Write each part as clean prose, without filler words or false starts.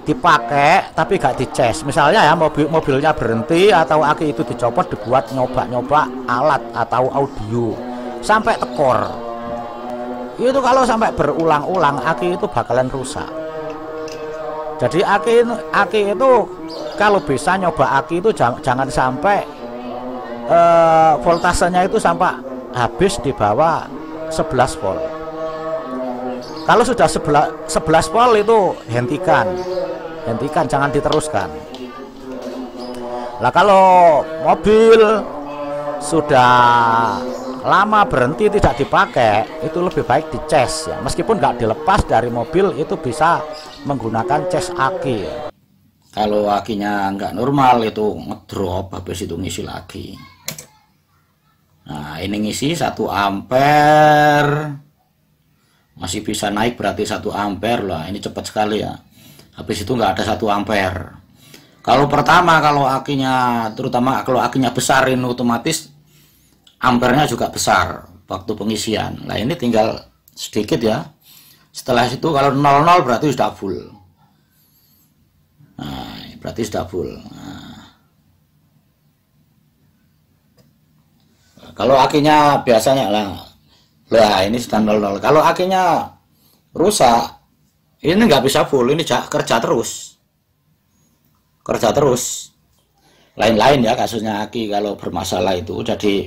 dipakai tapi gak dicas. Misalnya ya mobilnya berhenti atau aki itu dicopot, dibuat nyoba-nyoba alat atau audio sampai tekor. Itu kalau sampai berulang-ulang aki itu bakalan rusak. Jadi aki itu kalau bisa nyoba aki itu jangan sampai voltasenya itu sampai habis di bawah 11 volt. Kalau sudah 11 volt itu hentikan, jangan diteruskan. Lah kalau mobil sudah lama berhenti tidak dipakai, itu lebih baik dicas ya. Meskipun nggak dilepas dari mobil, itu bisa menggunakan cas aki. Kalau akinya nggak normal itu ngedrop, habis itu ngisi lagi. Nah ini ngisi 1 ampere. Masih bisa naik berarti 1 ampere lah, ini cepat sekali ya. Habis itu nggak ada 1 ampere. Kalau pertama kalau akinya, terutama kalau akinya besar, ini otomatis ampernya juga besar waktu pengisian. Nah ini tinggal sedikit ya. Setelah itu kalau 00 berarti sudah full. Nah berarti sudah full. Kalau akinya biasanya lah ini sudah 00. Kalau akinya rusak, ini nggak bisa full, ini kerja terus. Lain-lain ya kasusnya aki kalau bermasalah itu. Jadi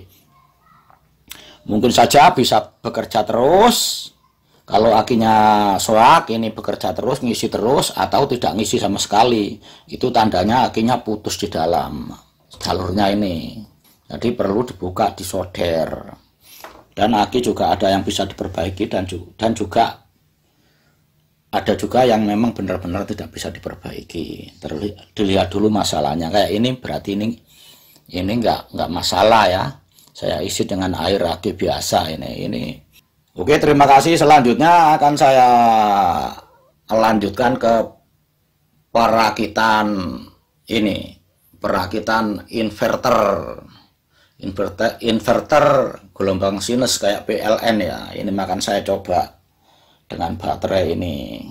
mungkin saja bisa bekerja terus. Kalau akinya soak, ini bekerja terus, ngisi terus, atau tidak ngisi sama sekali. Itu tandanya akinya putus di dalam jalurnya ini. Jadi perlu dibuka, disolder. Dan aki juga ada yang bisa diperbaiki dan juga ada juga yang memang benar-benar tidak bisa diperbaiki. Dilihat dulu masalahnya. Kayak ini berarti ini nggak masalah ya. Saya isi dengan air aki biasa ini. Oke, terima kasih. Selanjutnya akan saya lanjutkan ke perakitan ini, perakitan inverter gelombang sinus kayak PLN ya. Ini akan saya coba dengan baterai ini.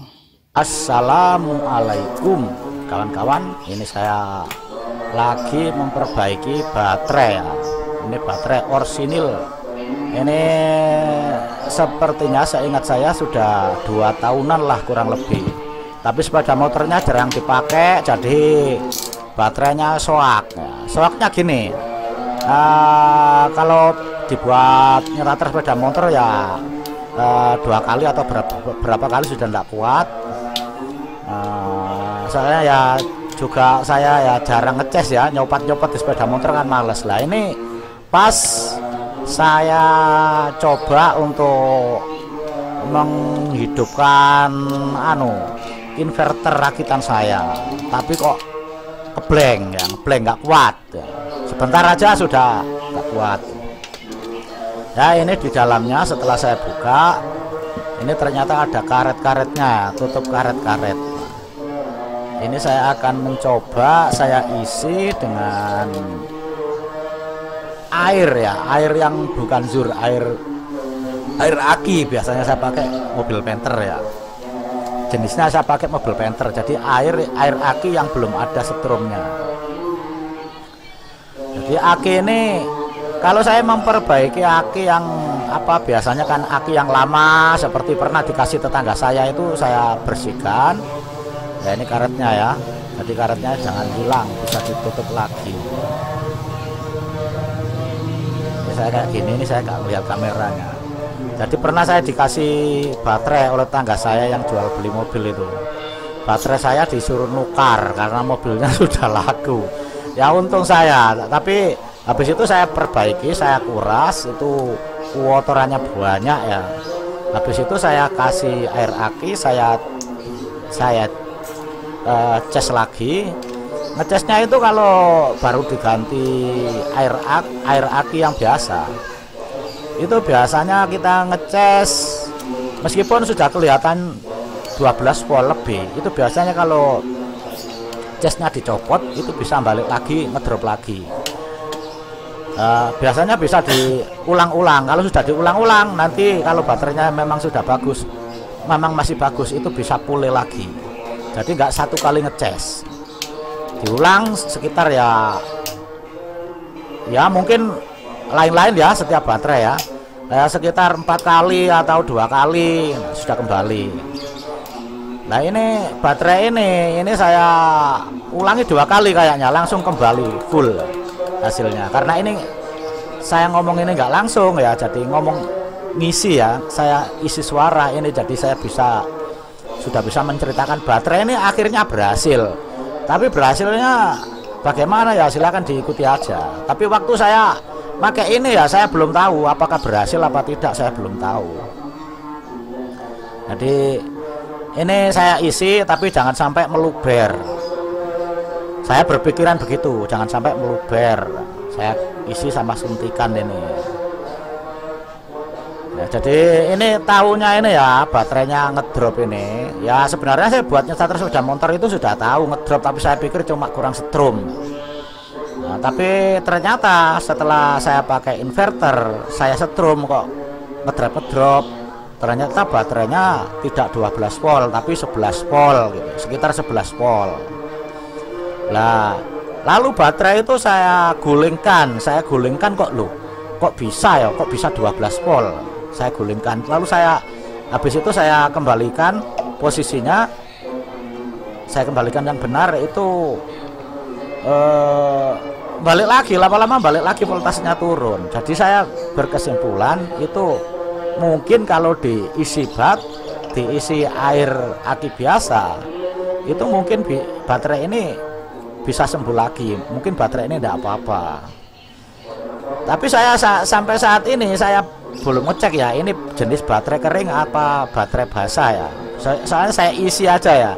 Assalamualaikum kawan-kawan, ini saya lagi memperbaiki baterai ya. Ini baterai orsinil. Ini sepertinya seingat saya sudah 2 tahunan lah kurang lebih. Tapi sepeda motornya jarang dipakai, jadi baterainya soak. Soaknya gini. Kalau dibuat nyerater sepeda motor ya 2 kali atau berapa kali sudah tidak kuat. Soalnya ya juga saya ya jarang ngecas ya, nyopot di sepeda motor kan males lah. Ini pas saya coba untuk menghidupkan inverter rakitan saya, tapi kok ngeblank nggak kuat ya. Sebentar aja sudah nggak kuat ya. Ini di dalamnya setelah saya buka, ini ternyata ada karet-karetnya, tutup karet-karet. Ini saya akan mencoba saya isi dengan air ya, air yang bukan zur, air aki. Biasanya saya pakai mobil penter ya, jenisnya saya pakai mobil penter, jadi air aki yang belum ada setrumnya. Jadi aki ini kalau saya memperbaiki aki yang biasanya kan aki yang lama, seperti pernah dikasih tetangga saya, itu saya bersihkan ya. Ini karetnya ya, jadi karetnya jangan hilang, bisa ditutup lagi. Ini saya kayak gini, ini saya nggak lihat kameranya. Jadi pernah saya dikasih baterai oleh tetangga saya yang jual beli mobil itu. Baterai saya disuruh nukar karena mobilnya sudah laku. Ya untung saya, tapi habis itu saya perbaiki, saya kuras, itu kotorannya banyak ya. Habis itu saya kasih air aki, saya cas lagi. Ngecasnya itu kalau baru diganti air aki yang biasa, itu biasanya kita ngecas meskipun sudah kelihatan 12 volt lebih, itu biasanya kalau casnya dicopot itu bisa balik lagi, ngedrop lagi. Biasanya bisa diulang-ulang. Kalau sudah diulang-ulang, nanti kalau baterainya memang sudah bagus, memang masih bagus, itu bisa pulih lagi. jadi nggak satu kali ngecas, diulang sekitar ya mungkin lain-lain ya setiap baterai ya. Sekitar 4 kali atau 2 kali sudah kembali. Nah ini baterai ini saya ulangi 2 kali kayaknya langsung kembali full hasilnya. Karena ini saya ngomong ini nggak langsung ya, jadi ngomong ngisi ya, saya isi suara ini, jadi saya sudah bisa menceritakan baterai ini akhirnya berhasil. Tapi berhasilnya bagaimana ya silakan diikuti aja. Tapi waktu saya pakai ini ya saya belum tahu apakah berhasil apa tidak, saya belum tahu. Jadi ini saya isi tapi jangan sampai meluber. Saya berpikiran begitu, jangan sampai meluber. Saya isi sama suntikan ini. Ya, jadi ini tahunya ini ya baterainya ngedrop ini. Ya sebenarnya saya buatnya starter sepeda motor itu sudah tahu ngedrop, tapi saya pikir cuma kurang setrum. Nah, tapi ternyata setelah saya pakai inverter, saya setrum kok ngedrop. Ternyata baterainya tidak 12 volt tapi 11 volt gitu, sekitar 11 volt. Lah, lalu baterai itu saya gulingkan kok bisa 12 volt. Saya gulingkan, lalu habis itu saya kembalikan posisinya, saya kembalikan yang benar itu balik lagi, lama-lama balik lagi voltasenya turun. Jadi saya berkesimpulan itu mungkin kalau diisi air aki biasa itu mungkin baterai ini bisa sembuh lagi, mungkin baterai ini tidak apa-apa. Tapi saya sampai saat ini saya belum ngecek ya ini jenis baterai kering apa baterai basah ya. Soalnya saya isi aja ya.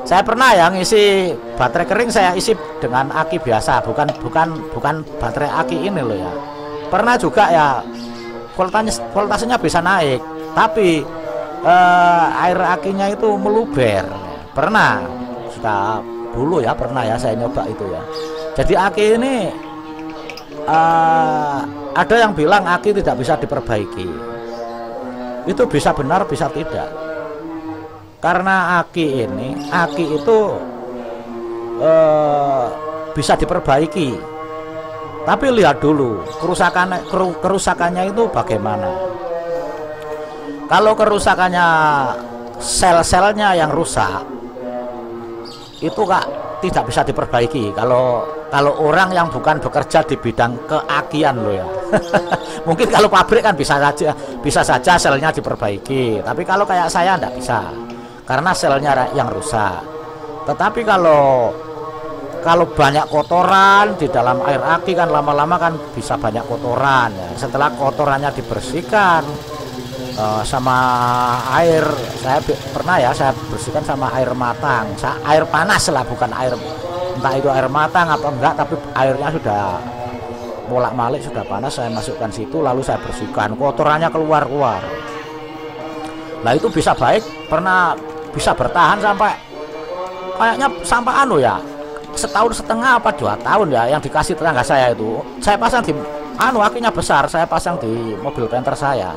Saya pernah ya ngisi baterai kering, saya isi dengan aki biasa, bukan baterai aki ini loh ya. Pernah juga ya voltasenya bisa naik, tapi air akinya itu meluber. Pernah, sudah dulu ya pernah ya saya nyoba itu ya. Jadi aki ini ada yang bilang aki tidak bisa diperbaiki. Itu bisa benar bisa tidak. Karena aki itu bisa diperbaiki, tapi lihat dulu kerusakannya itu bagaimana. Kalau kerusakannya sel-selnya yang rusak itu tidak bisa diperbaiki. Kalau orang yang bukan bekerja di bidang keakian loh ya. Mungkin kalau pabrik kan bisa saja selnya diperbaiki, tapi kalau kayak saya tidak bisa karena selnya yang rusak. Tetapi kalau banyak kotoran di dalam air aki kan lama-lama kan bisa banyak kotoran ya. Setelah kotorannya dibersihkan sama air, saya pernah ya saya bersihkan sama air matang, air panas lah, bukan air entah itu air matang atau enggak, tapi airnya sudah bolak-balik sudah panas, saya masukkan situ lalu saya bersihkan, kotorannya keluar. Nah itu bisa baik, pernah bisa bertahan sampai kayaknya sampai setahun setengah apa 2 tahun ya, yang dikasih tetangga saya itu. Saya pasang di akinya besar, saya pasang di mobil penter saya.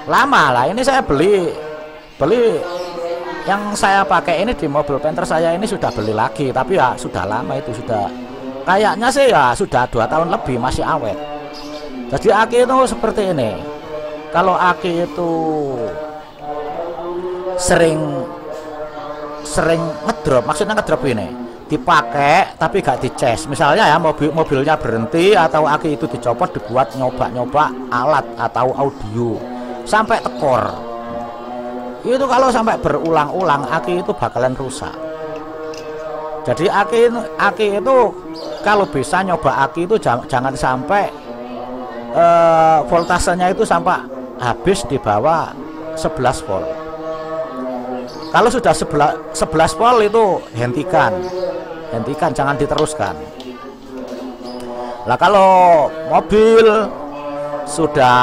Lama lah ini saya beli yang saya pakai ini di mobil penter saya ini sudah beli lagi, tapi ya sudah lama itu, sudah kayaknya sih ya sudah 2 tahun lebih masih awet. Jadi aki itu seperti ini. Kalau aki itu sering ngedrop, maksudnya ngedrop ini dipakai tapi gak dicas, misalnya ya mobilnya berhenti atau aki itu dicopot, dibuat nyoba alat atau audio sampai tekor, itu kalau sampai berulang-ulang aki itu bakalan rusak. Jadi aki itu kalau bisa nyoba aki itu jangan sampai voltasenya itu sampai habis di bawah 11 volt. Kalau sudah 11 volt itu hentikan, jangan diteruskan. Lah kalau mobil sudah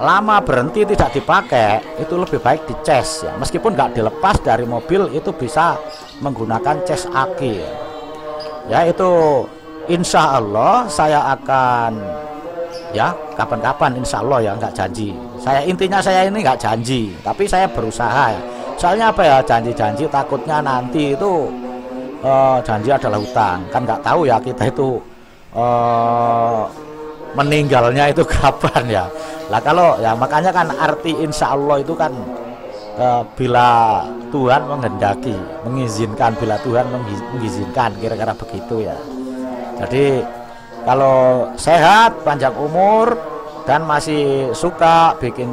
lama berhenti tidak dipakai, itu lebih baik dicas ya. Meskipun nggak dilepas dari mobil, itu bisa menggunakan cas aki ya. Itu insya Allah saya akan ya kapan-kapan insya Allah ya, nggak janji. Intinya saya ini nggak janji, tapi saya berusaha ya. Soalnya apa ya, janji-janji takutnya nanti itu janji adalah hutang, kan nggak tahu ya kita itu meninggalnya itu kapan ya. Lah kalau ya makanya kan arti insya Allah itu kan bila Tuhan menghendaki, mengizinkan, bila Tuhan mengizinkan, kira-kira begitu ya. Jadi kalau sehat, panjang umur, dan masih suka bikin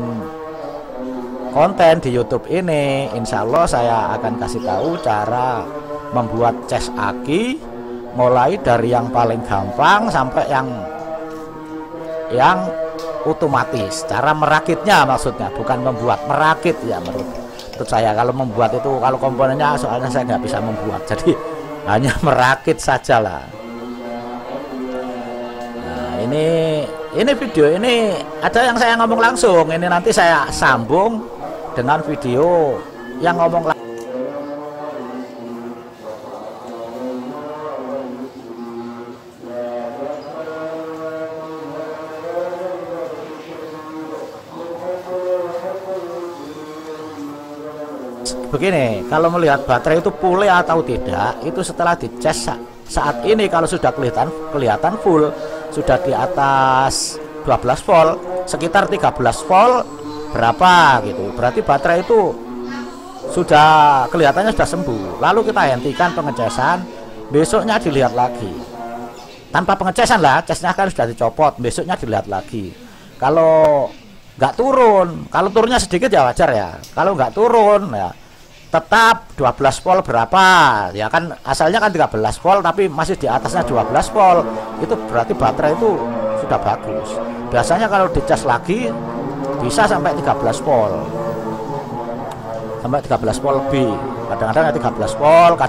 konten di YouTube ini, insya Allah saya akan kasih tahu cara membuat cas aki, mulai dari yang paling gampang sampai yang otomatis. Cara merakitnya maksudnya, bukan membuat, merakit ya menurut saya. Kalau membuat itu, kalau komponennya soalnya saya nggak bisa membuat, jadi hanya merakit saja lah. Nah, ini video ini ada yang saya ngomong langsung, ini nanti saya sambung dengan video yang ngomong langsung. Begini, kalau melihat baterai itu pulih atau tidak, itu setelah dicas saat ini kalau sudah kelihatan full, sudah di atas 12 volt, sekitar 13 volt berapa gitu, berarti baterai itu sudah kelihatannya sudah sembuh. Lalu kita hentikan pengecasan, besoknya dilihat lagi tanpa pengecasan lah, casnya kan sudah dicopot, besoknya dilihat lagi. Kalau nggak turun, kalau turunnya sedikit ya wajar ya, kalau nggak turun ya tetap 12 volt berapa ya kan, asalnya kan 13 volt tapi masih di atasnya 12 volt, itu berarti baterai itu sudah bagus. Biasanya kalau dicas lagi bisa sampai 13 volt, sampai 13 volt lebih, kadang-kadang 13 volt,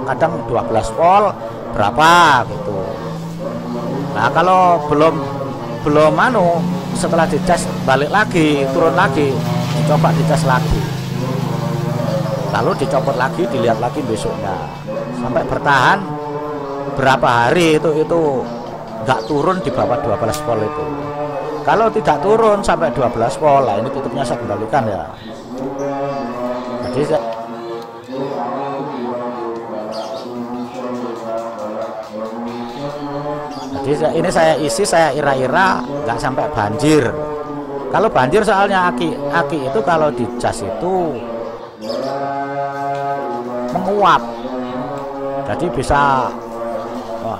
kadang 12 volt berapa gitu. Nah kalau belum setelah dicas balik lagi, turun lagi, coba dicas lagi, lalu dicopot lagi, dilihat lagi besoknya, sampai bertahan berapa hari itu nggak turun di bawah 12 volt itu. Kalau tidak turun sampai 12 volt, lah ini tutupnya saya kembalikan ya. Jadi ini saya isi, saya ira-ira nggak sampai banjir. Kalau banjir soalnya aki itu kalau dicas itu menguap, jadi bisa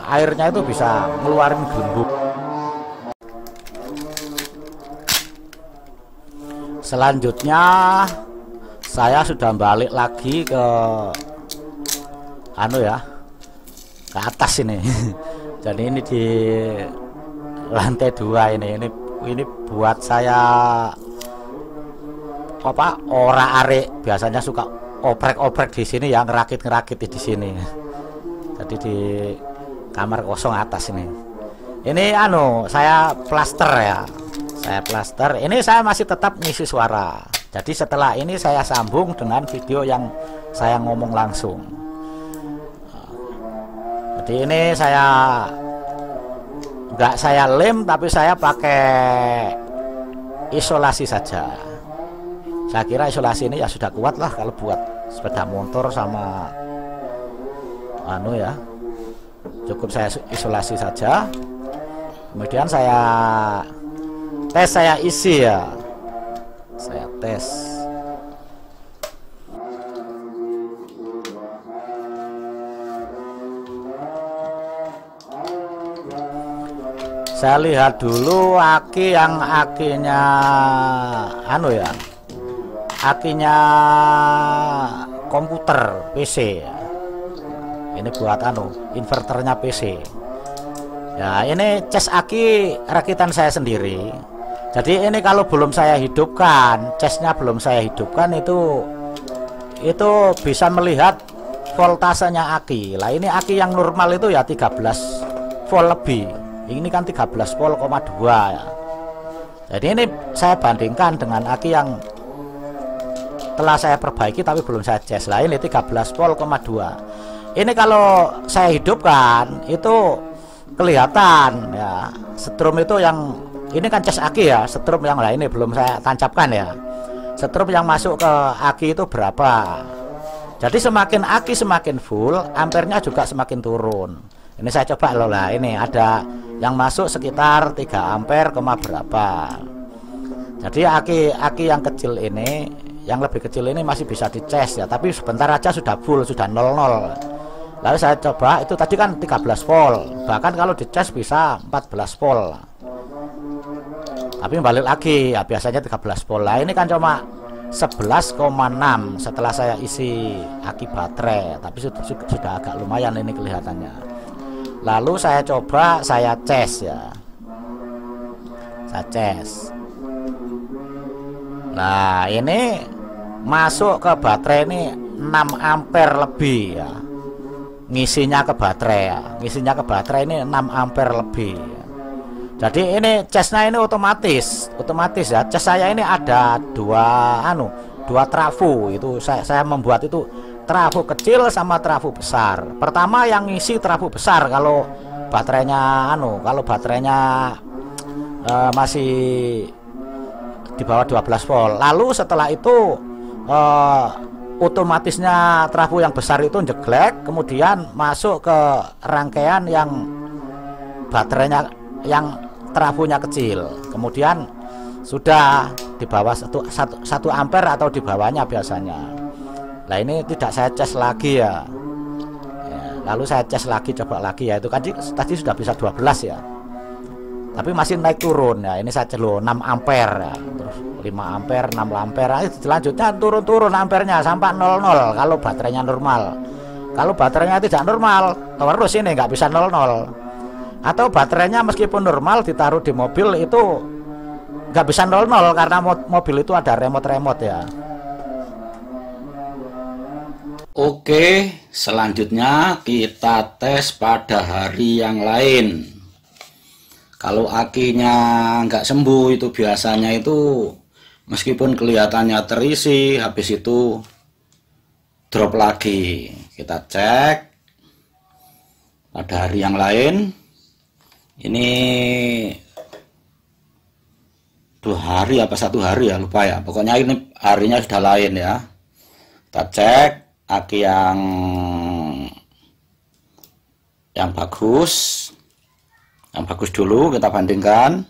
airnya itu bisa ngeluarin gembuk. Selanjutnya saya sudah balik lagi ke ke atas ini. Jadi ini di lantai 2 ini buat saya ora-arik, biasanya suka oprek-oprek di sini ya, ngerakit di sini. Jadi di kamar kosong atas ini. Ini saya plaster ya. Saya plaster. Ini saya masih tetap ngisi suara. Jadi setelah ini saya sambung dengan video yang saya ngomong langsung. Jadi ini saya nggak saya lem, tapi saya pakai isolasi saja. Saya kira isolasi ini ya sudah kuat lah kalau buat sepeda motor sama cukup saya isolasi saja. Kemudian saya isi ya, saya tes. Saya lihat dulu akinya akinya komputer PC. Ini buat inverternya PC. Ya, ini cas aki rakitan saya sendiri. Jadi ini kalau belum saya hidupkan, casnya belum saya hidupkan, itu bisa melihat voltasenya aki. Lah ini aki yang normal itu ya 13 volt lebih. Ini kan 13 volt, 2 ya. Jadi ini saya bandingkan dengan aki yang telah saya perbaiki tapi belum saya cas. Lah ini 13 volt, 2. Ini kalau saya hidupkan itu kelihatan ya, setrum itu yang ini kan cas aki ya, setrum yang lain ini belum saya tancapkan ya. setrum yang masuk ke aki itu berapa. Jadi semakin aki semakin full, ampernya juga semakin turun. Ini saya coba loh lah, ini ada yang masuk sekitar 3 ampere, berapa. Jadi aki yang kecil ini, yang lebih kecil ini masih bisa dicas ya, tapi sebentar aja sudah full, sudah 00. Lalu saya coba, itu tadi kan 13 volt, bahkan kalau dicas bisa 14 volt. Tapi balik lagi ya, biasanya 13 volt. Lah ini kan cuma 11,6 setelah saya isi aki baterai, tapi sudah agak lumayan ini kelihatannya. Lalu saya coba saya cas ya, saya cas. Nah ini masuk ke baterai ini 6 ampere lebih ya, ngisinya ke baterai ya, ngisinya ke baterai ini 6 ampere lebih. Jadi ini casnya ini otomatis ya. Cas saya ini ada dua trafo, itu saya membuat itu trafo kecil sama trafo besar. Pertama yang ngisi trafo besar kalau baterainya masih di bawah 12 volt. Lalu setelah itu otomatisnya trafo yang besar itu jeglek, kemudian masuk ke rangkaian yang baterainya yang trafonya kecil, kemudian sudah di bawah 1 ampere atau di bawahnya biasanya. Nah ini tidak saya cas lagi ya. Lalu saya cas lagi, coba lagi ya, itu kan tadi sudah bisa 12 ya, tapi masih naik turun ya. Ini saya celo 6 ampere ya, terus 5 ampere, 6 ampere, selanjutnya turun ampernya sampai 00 kalau baterainya normal. Kalau baterainya tidak normal terus ini nggak bisa 00. Atau baterainya meskipun normal ditaruh di mobil itu nggak bisa 00 karena mobil itu ada remote ya. Oke, selanjutnya kita tes pada hari yang lain. Kalau akinya nggak sembuh itu biasanya itu meskipun kelihatannya terisi, habis itu drop lagi. Kita cek pada hari yang lain. Ini 2 hari apa 1 hari ya, lupa ya, pokoknya ini harinya sudah lain ya. Kita cek aki yang bagus dulu, kita bandingkan.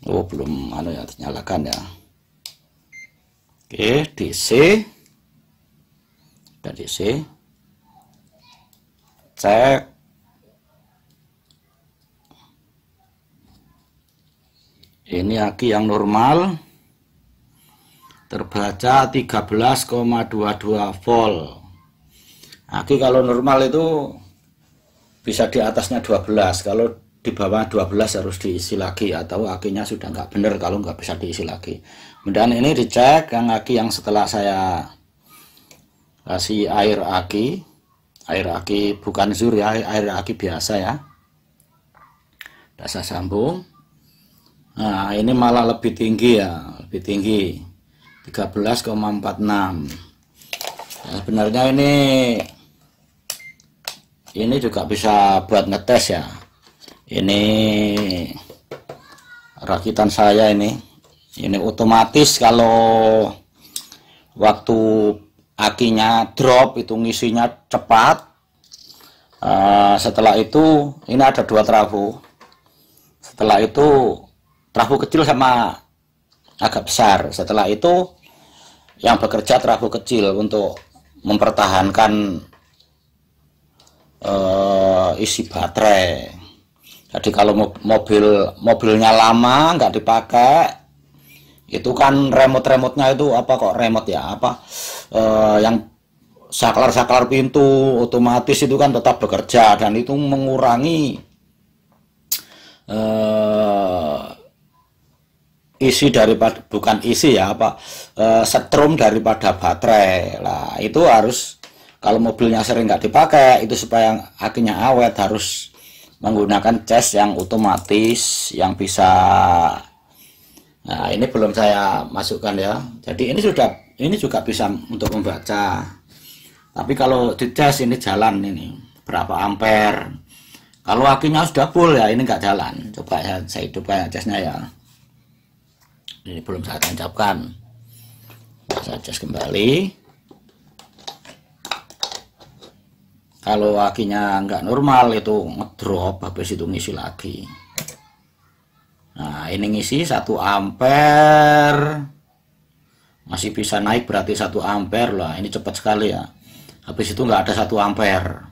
Oh belum ya, nyalakan ya. Oke, DC dan DC, cek. Ini aki yang normal terbaca 13,22 volt. Aki kalau normal itu bisa di atasnya 12, kalau di bawah 12 harus diisi lagi, atau akinya sudah nggak bener kalau nggak bisa diisi lagi. Kemudian ini dicek yang aki yang setelah saya kasih air aki bukan zur ya, air aki biasa ya. Sudah saya sambung. Nah ini malah lebih tinggi ya, lebih tinggi 13,46. Nah, sebenarnya ini juga bisa buat ngetes ya. Ini rakitan saya ini otomatis kalau waktu akinya drop itu ngisinya cepat. Setelah itu ini ada 2 trafo. Setelah itu trafo kecil sama agak besar. Setelah itu yang bekerja trafo kecil untuk mempertahankan isi baterai. Jadi kalau mobilnya lama nggak dipakai, itu kan remote-nya itu apa kok remote ya, yang saklar pintu otomatis itu kan tetap bekerja, dan itu mengurangi isi daripada, bukan isi ya, setrum daripada baterai. Lah itu harus, kalau mobilnya sering nggak dipakai, itu supaya akinya awet harus menggunakan cas yang otomatis yang bisa. Nah ini belum saya masukkan ya, jadi ini juga bisa untuk membaca. Tapi kalau di cas ini jalan, ini berapa ampere. Kalau akinya sudah full ya ini nggak jalan. Coba ya saya hidupkan casnya ya. Ini belum saya tancapkan. Saya cas kembali. Kalau akinya nggak normal itu ngedrop, habis itu ngisi lagi. Nah, ini ngisi 1 ampere. Masih bisa naik, berarti 1 ampere lah. Ini cepat sekali ya. Habis itu nggak ada 1 ampere.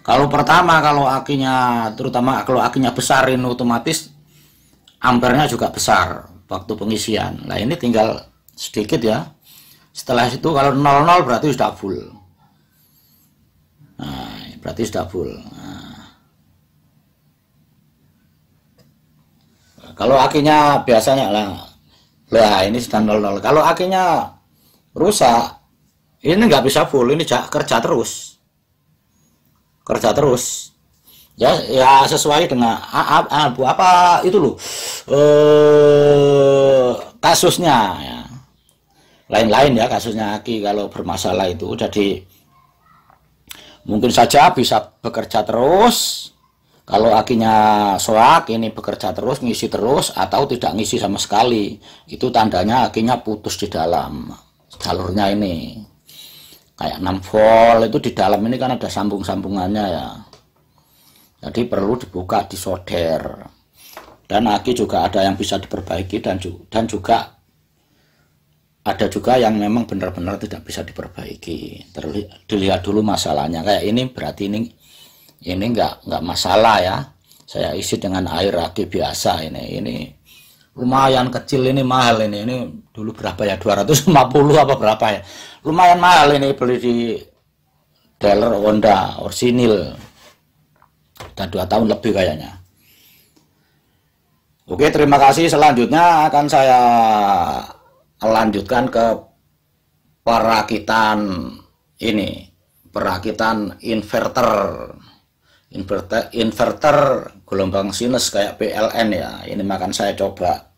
Kalau pertama, kalau akinya, terutama kalau akinya besar, ini otomatis ampernya juga besar waktu pengisian. Nah, ini tinggal sedikit ya. Setelah itu kalau 00 berarti sudah full. Nah, berarti sudah full. Kalau akinya biasanya lah ini sudah 00. Kalau akinya rusak, ini nggak bisa full, ini kerja terus. Ya sesuai dengan apa itu loh, kasusnya ya. Lain-lain ya kasusnya aki kalau bermasalah itu. Jadi mungkin saja bisa bekerja terus. Kalau akinya soak, ini bekerja terus, ngisi terus, atau tidak ngisi sama sekali. Itu tandanya akinya putus di dalam jalurnya ini. Kayak 6 volt itu di dalam ini kan ada sambung-sambungannya ya. Jadi perlu dibuka, disolder. Dan aki juga ada yang bisa diperbaiki dan juga ada juga yang memang benar-benar tidak bisa diperbaiki. Dilihat dulu masalahnya. Kayak ini berarti ini nggak masalah ya. Saya isi dengan air aki biasa ini lumayan kecil, ini mahal ini dulu berapa ya, 250 apa berapa ya, lumayan mahal ini, beli di dealer Honda orsinil, dan 2 tahun lebih kayaknya. Oke, terima kasih. Selanjutnya akan saya lanjutkan ke perakitan inverter gelombang sinus kayak PLN ya. Ini akan saya coba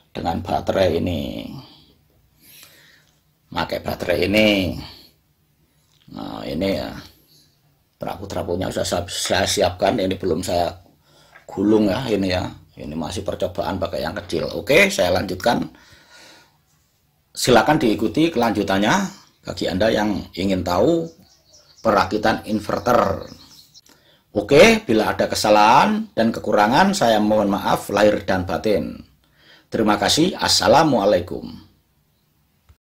dengan baterai ini, pakai baterai ini. Nah, ini ya terapu-terapunya sudah saya siapkan, ini belum saya gulung ya, ini masih percobaan pakai yang kecil. Oke, saya lanjutkan. Silakan diikuti kelanjutannya bagi Anda yang ingin tahu perakitan inverter. Oke, bila ada kesalahan dan kekurangan, saya mohon maaf lahir dan batin. Terima kasih. Assalamualaikum.